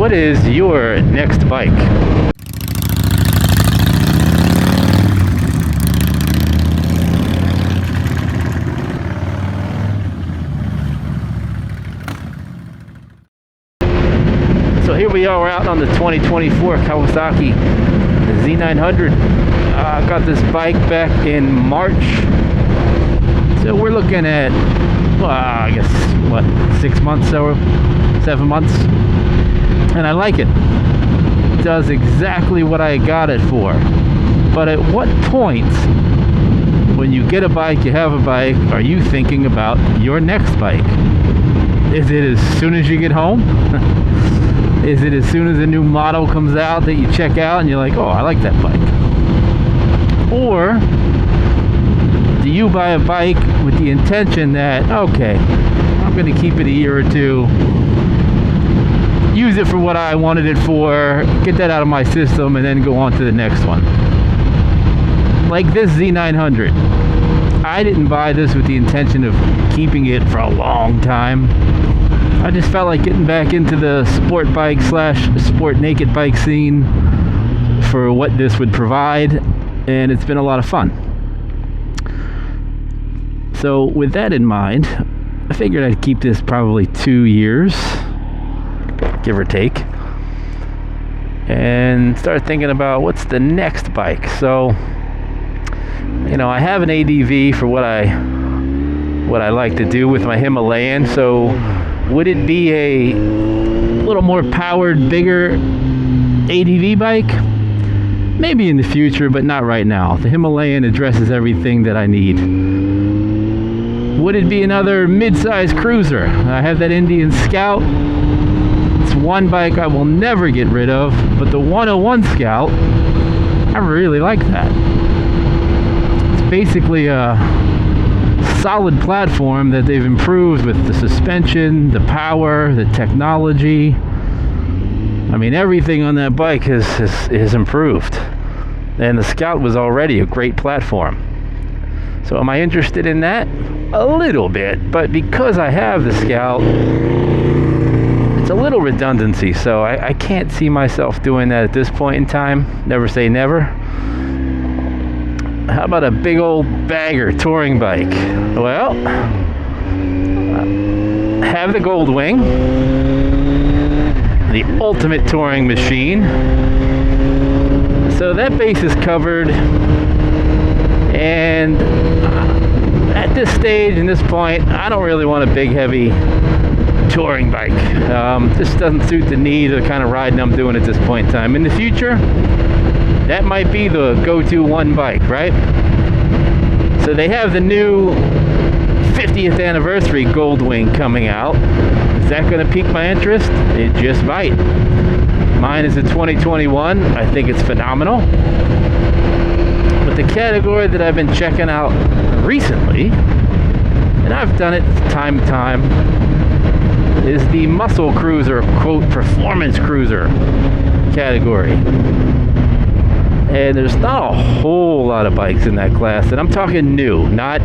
what is your next bike? So here we are, we're out on the 2024 Kawasaki Z900. I got this bike back in March. So we're looking at, I guess, what, 6 months or 7 months? And I like it. It does exactly what I got it for. But at what point, when you get a bike, you have a bike, are you thinking about your next bike? Is it as soon as you get home? Is it as soon as a new model comes out that you check out and you're like, oh, I like that bike? Or do you buy a bike with the intention that, okay, I'm going to keep it a year or two, use it for what I wanted it for, get that out of my system, and then go on to the next one? Like this Z900. I didn't buy this with the intention of keeping it for a long time. I just felt like getting back into the sport bike / sport naked bike scene for what this would provide, and it's been a lot of fun. So with that in mind, I figured I'd keep this probably 2 years, give or take, and start thinking about what's the next bike. So, you know, I have an ADV for what I like to do with my Himalayan. So would it be a little more powered, bigger ADV bike? Maybe in the future, but not right now. The Himalayan addresses everything that I need. Would it be another mid-size cruiser? I have that Indian Scout. It's one bike I will never get rid of, but the 101 Scout, I really like that. It's basically a solid platform that they've improved with the suspension, the power, the technology. I mean, everything on that bike is improved. And the Scout was already a great platform. So am I interested in that? A little bit, but because I have the Scout, it's a little redundancy, so I can't see myself doing that at this point in time. Never say never. How about a big old bagger touring bike? Well, have the Goldwing, the ultimate touring machine. So that base is covered, and at this stage, in this point, I don't really want a big, heavy touring bike. This doesn't suit the need of the kind of riding I'm doing at this point in time. In the future, that might be the go-to one bike, right? So they have the new 50th anniversary Goldwing coming out. Is that going to pique my interest? It just might. Mine is a 2021. I think it's phenomenal. But the category that I've been checking out recently, and I've done it time to time, is the muscle cruiser, quote, performance cruiser category. And there's not a whole lot of bikes in that class, and I'm talking new, not,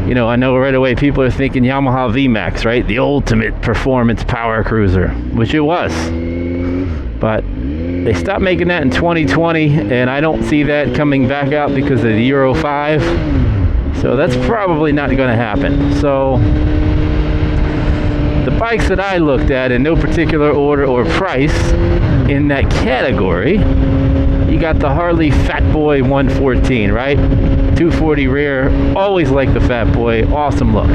you know, I know right away people are thinking Yamaha VMAX, right? The ultimate performance power cruiser, which it was. But they stopped making that in 2020, and I don't see that coming back out because of the Euro 5. So that's probably not going to happen. So the bikes that I looked at in no particular order or price in that category, you got the Harley Fat Boy 114, right? 240 rear, always like the Fat Boy, awesome look.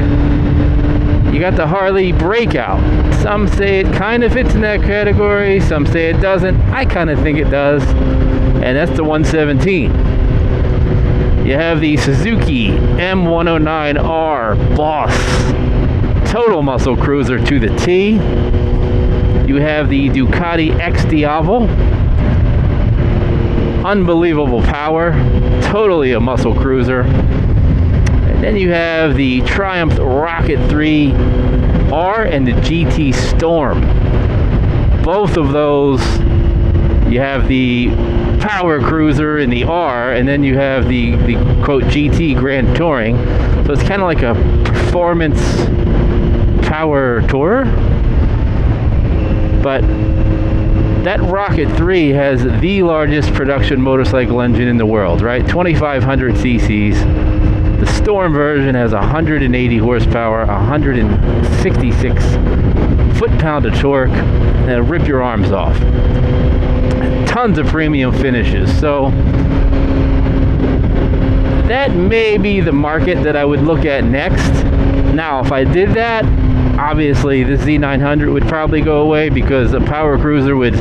You got the Harley Breakout. Some say it kind of fits in that category, some say it doesn't. I kind of think it does, and that's the 117. You have the Suzuki M109R Boss, total muscle cruiser to the T. You have the Ducati X Diavel, unbelievable power, totally a muscle cruiser. And then you have the Triumph Rocket 3R and the GT Storm. Both of those, you have the power cruiser in the R, and then you have the quote GT Grand Touring. So it's kind of like a performance power tourer. but that Rocket 3 has the largest production motorcycle engine in the world, right? 2,500 cc's. The Storm version has 180 horsepower, 166 foot-pound of torque, and it'll rip your arms off. Tons of premium finishes. So that may be the market that I would look at next. Now, if I did that, obviously the Z900 would probably go away, because a power cruiser would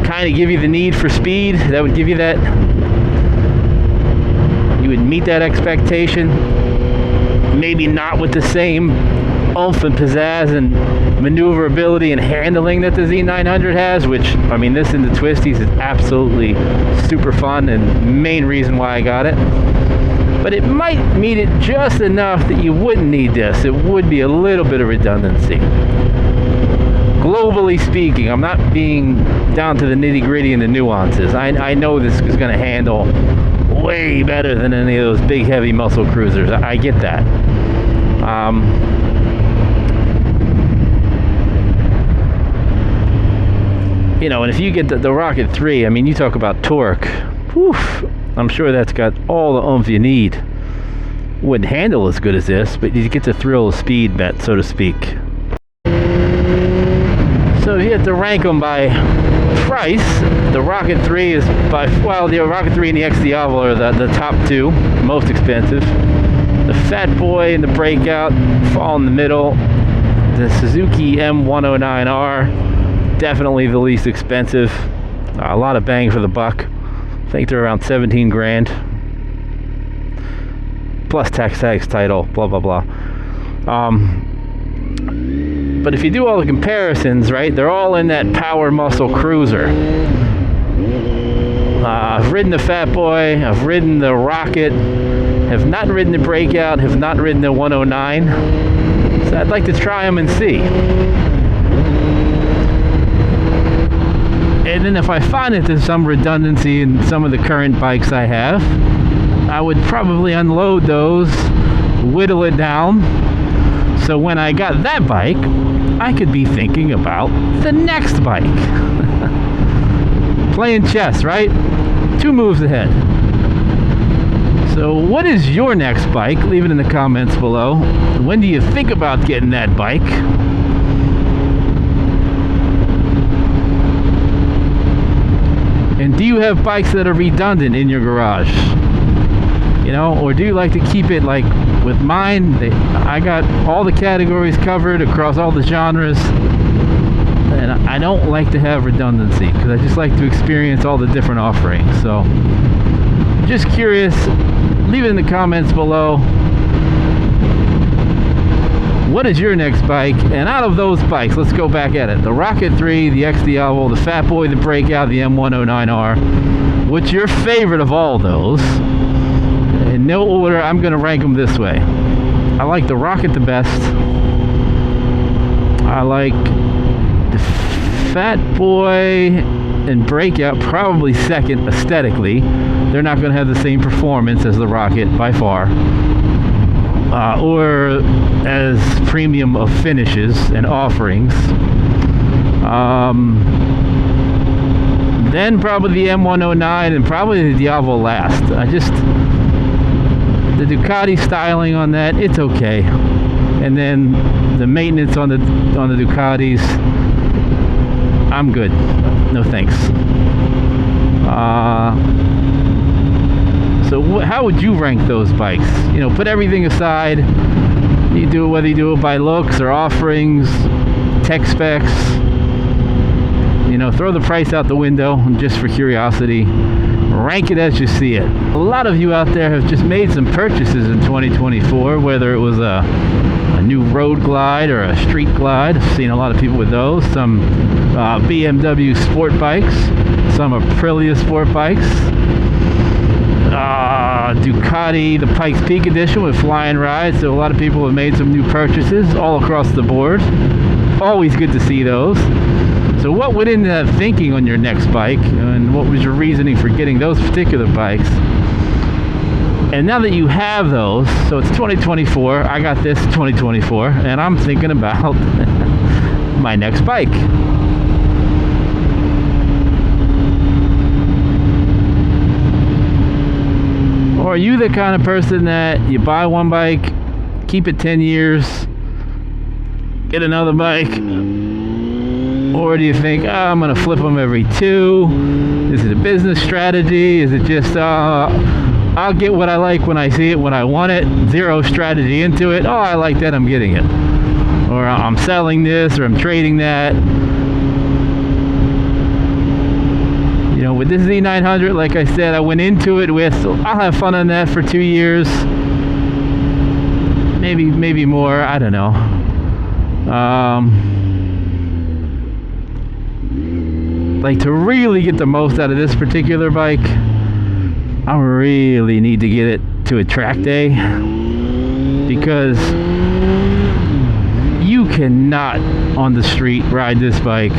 kind of give you the need for speed. That would give you that, you would meet that expectation. Maybe not with the same oomph and pizzazz and maneuverability and handling that the Z900 has, which, I mean, this in the twisties is absolutely super fun and main reason why I got it. But it might meet it just enough that you wouldn't need this. It would be a little bit of redundancy. Globally speaking, I'm not being down to the nitty-gritty and the nuances. I know this is going to handle way better than any of those big, heavy muscle cruisers. I get that. You know, and if you get the Rocket 3, I mean, you talk about torque. Whew, I'm sure that's got all the oomph you need. Wouldn't handle as good as this, but you get the thrill of speed bet, so to speak. So if you had to rank them by price, the Rocket 3 is by, well, the Rocket 3 and the XD Oval are the top two, most expensive. The Fat Boy and the Breakout fall in the middle. The Suzuki M109R, definitely the least expensive. A lot of bang for the buck. I think they're around 17 grand. Plus tax title, blah, blah, blah. But if you do all the comparisons, right, they're all in that power muscle cruiser. I've ridden the Fat Boy, I've ridden the Rocket, have not ridden the Breakout, have not ridden the 109. So I'd like to try them and see. And then if I find that there's some redundancy in some of the current bikes I have, I would probably unload those, whittle it down, so when I got that bike, I could be thinking about the next bike. Playing chess, right? 2 moves ahead. So what is your next bike? Leave it in the comments below. When do you think about getting that bike? And do you have bikes that are redundant in your garage? You know, or do you like to keep it like with mine? I got all the categories covered across all the genres, and I don't like to have redundancy because I just like to experience all the different offerings. So just curious, leave it in the comments below. What is your next bike? And out of those bikes, let's go back at it. The Rocket 3, the XD Oval, the Fat Boy, the Breakout, the M109R. What's your favorite of all those? In no order, I'm going to rank them this way. I like the Rocket the best. I like the Fat Boy and Breakout probably second aesthetically. They're not going to have the same performance as the Rocket by far. Or as premium of finishes and offerings. Then probably the M109 and probably the Diavolo last. The Ducati styling on that, it's okay. And then the maintenance on the Ducatis, I'm good. No thanks. So how would you rank those bikes? You know, put everything aside. You do it whether you do it by looks or offerings, tech specs. You know, throw the price out the window just for curiosity. Rank it as you see it. A lot of you out there have just made some purchases in 2024, whether it was a new road glide or a street glide. I've seen a lot of people with those. Some BMW sport bikes, some Aprilia sport bikes. Ducati, the Pikes Peak edition with flying rides. So a lot of people have made some new purchases all across the board. Always good to see those. So what went into that thinking on your next bike, and what was your reasoning for getting those particular bikes? And now that you have those, so it's 2024, I got this 2024, and I'm thinking about my next bike. Or are you the kind of person that you buy one bike, keep it 10 years, get another bike? Or do you think, I'm going to flip them every 2? Is it a business strategy? Is it just, I'll get what I like when I see it, when I want it, zero strategy into it? Oh, I like that, I'm getting it. Or I'm selling this, or I'm trading that. You know, with this Z900, like I said, I went into it with, I'll have fun on that for 2 years. Maybe more, I don't know. Like, to really get the most out of this particular bike, I really need to get it to a track day, because you cannot on the street ride this bike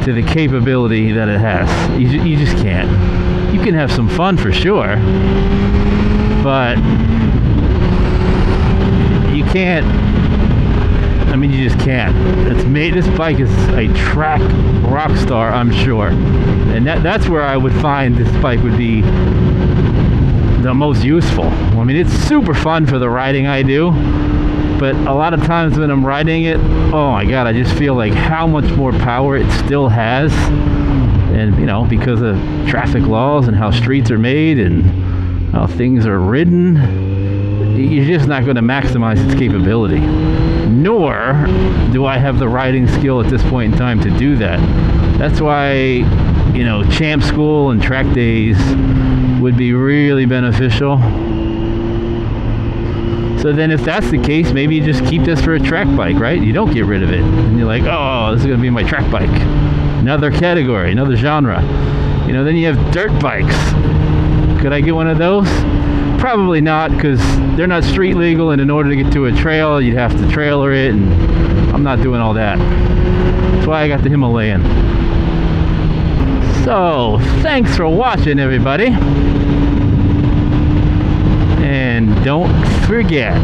to the capability that it has. You just can't. You can have some fun for sure, but you can't. I mean, you just can't. This bike is a track rock star, I'm sure, and that's where I would find this bike would be the most useful. I mean, it's super fun for the riding I do, but a lot of times when I'm riding it, oh my god, I just feel like how much more power it still has. And you know, because of traffic laws and how streets are made and how things are ridden, you're just not going to maximize its capability. Nor do I have the riding skill at this point in time to do that. That's why, you know, champ school and track days would be really beneficial. So then if that's the case, maybe you just keep this for a track bike, right? You don't get rid of it. And you're like, oh, this is going to be my track bike. Another category, another genre. You know, then you have dirt bikes. Could I get one of those? Probably not, because they're not street legal, and in order to get to a trail, you'd have to trailer it, and I'm not doing all that. That's why I got the Himalayan. So, thanks for watching, everybody. And don't forget,